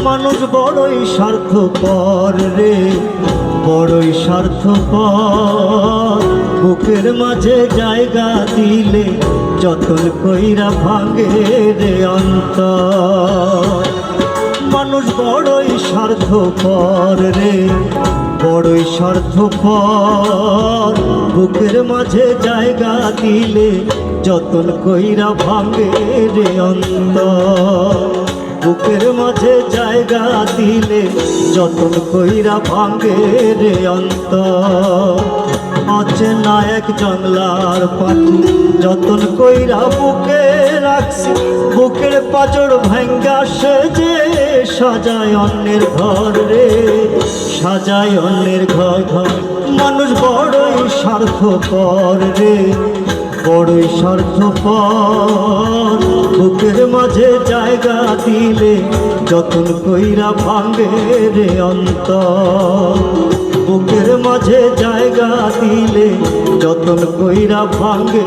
মানুষ বড়ই স্বার্থপর রে, বড়ই স্বার্থপর। বুকের মাঝে জায়গা দিলে যতন কইরা ভাঙে রে অন্তর। মানুষ বড়ই স্বার্থপর রে, বড়ই স্বার্থপর। বুকের মাঝে জায়গা দিলে যতন কইরা ভাঙে রে অন্তর। বুকের মাঝে জায়গা দিলে যতন কইরা ভাঙে রে অন্তর। অচেনা এক জংলার পাখি যতন কইরা বুকে রাখছি, বুকের পাঁজর ভাঙ্গা সেজে সাজায় অন্যের ঘর রে, সাজায় অন্যের ঘর ঘর। মানুষ বড়ই স্বার্থপর রে, বড়ই স্বার্থপর। বুকের মাঝে জায়গা দিলে যতন কইরা ভাঙে রে অন্তর। বুকের মাঝে জায়গা দিলে যতন কইরা ভাঙে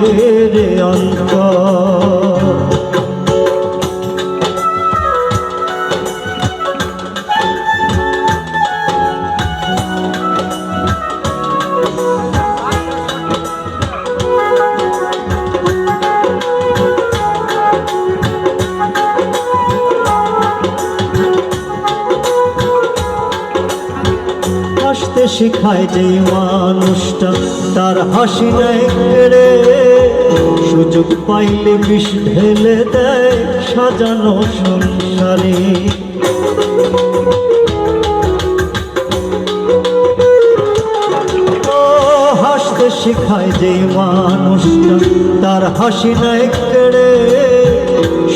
রে অন্তর। হাসতে শিখায় যে মানুষটা তার হাসি নেয় কেড়ে, সুযোগ পাইলে বিষ ঢেলে দেয় সাজানো সংসারে। হাসতে শিখায় যে মানুষটা তার হাসি নেয় কেড়ে,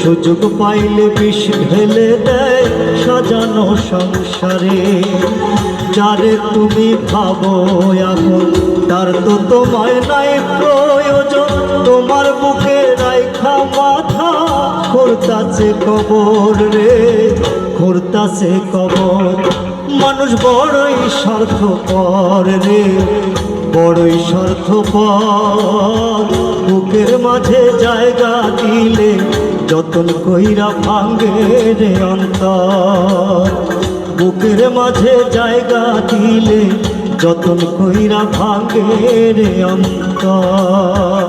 সুযোগ পাইলে বিষ ঢেলে দেয় সাজানো সংসারে। যারে তুমি ভাবো এখন তার তো তোমায় নাই প্রয়োজন, তোমার বুকে রাইখা মাথা করতাছে কবর রে, করতাছে কবর। মানুষ বড়ই স্বার্থপর রে, বড়ই স্বার্থপর। বুকের মাঝে জায়গা দিলে যতন কইরা ভাঙে রে অন্তর। বুকের মাঝে জায়গা দিলে যতন কইরা ভাঙে রে অন্তর।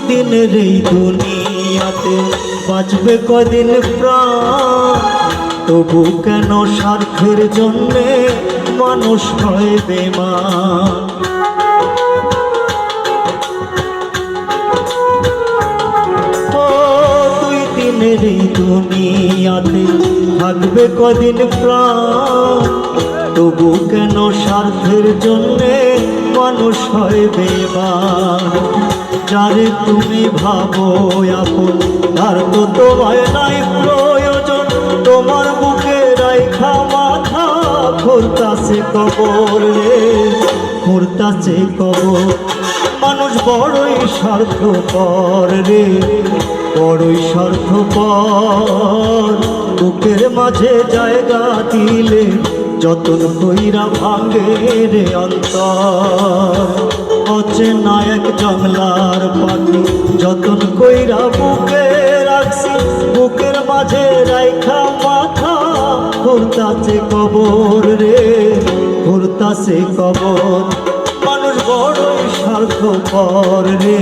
দিনের এই দুনিয়াতে বাঁচবে কদিন প্রাণ, তবু কেন স্বার্থের জন্যে মানুষ হয় বেমান। দুই দিনের এই দুনিয়াতে থাকবে কদিন প্রাণ, তবু কেন স্বার্থের জন্যে মানুষ হয় বেমান। যারে তুমি ভাবো আপন তার তো তোমায় নাই প্রয়োজন, তোমার বুকে রাইখা মাথা করতাছে কবর রে, করতাছে কবর। মানুষ বড়ই স্বার্থপর রে, বড়ই স্বার্থপর। বুকের মাঝে জায়গা দিলে যতন কইরা ভাঙে রে অন্তর। অচেনা এক জংলার পাখি যতন কইরা বুকে রাখছি, বুকের মাঝে রাইখা মাথা করতাছে কবর রে, করতাছে কবর। মানুষ বড়ই স্বার্থপর রে,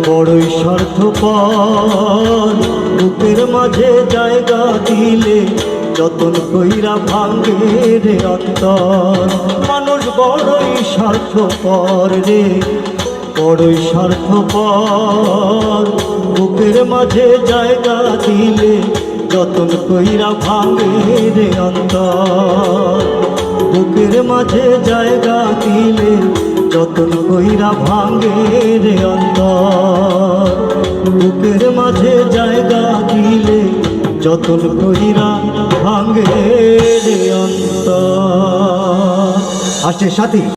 বড়ই স্বার্থপর। বুকের মাঝে জায়গা দিলে যতন কইরা ভাঙে রে অন্তর। মানুষ বড়ই স্বার্থপর রে, বড়ই স্বার্থপর। বুকের মাঝে জায়গা দিলে যতন কইরা ভাঙে রে অন্তর। বুকের মাঝে জায়গা দিলে যতন কইরা ভাঙে রে অন্তর। বুকের মাঝে জায়গা দিলে যতন কইরা ভাঙে রে অন্তর। আসছে সাথী।